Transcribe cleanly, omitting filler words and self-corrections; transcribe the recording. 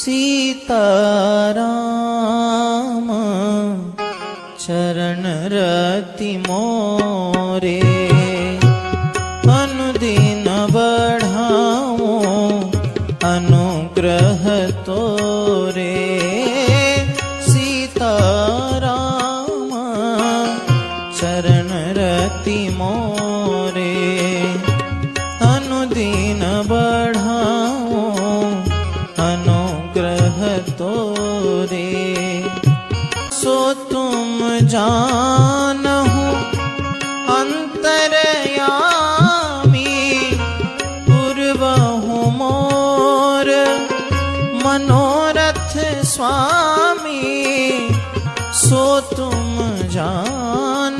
सीताराम चरण रति मोरे अनुदिन बढ़ाओ अनुग्रह तोरे। सीताराम चरण रति मोरे अनुदिन बढ़ाओ अनुग्रह तोरे। सो तुम जानहु अंतरयामी पूर्वहु मोर मनोरथ स्वामी। सो तुम जान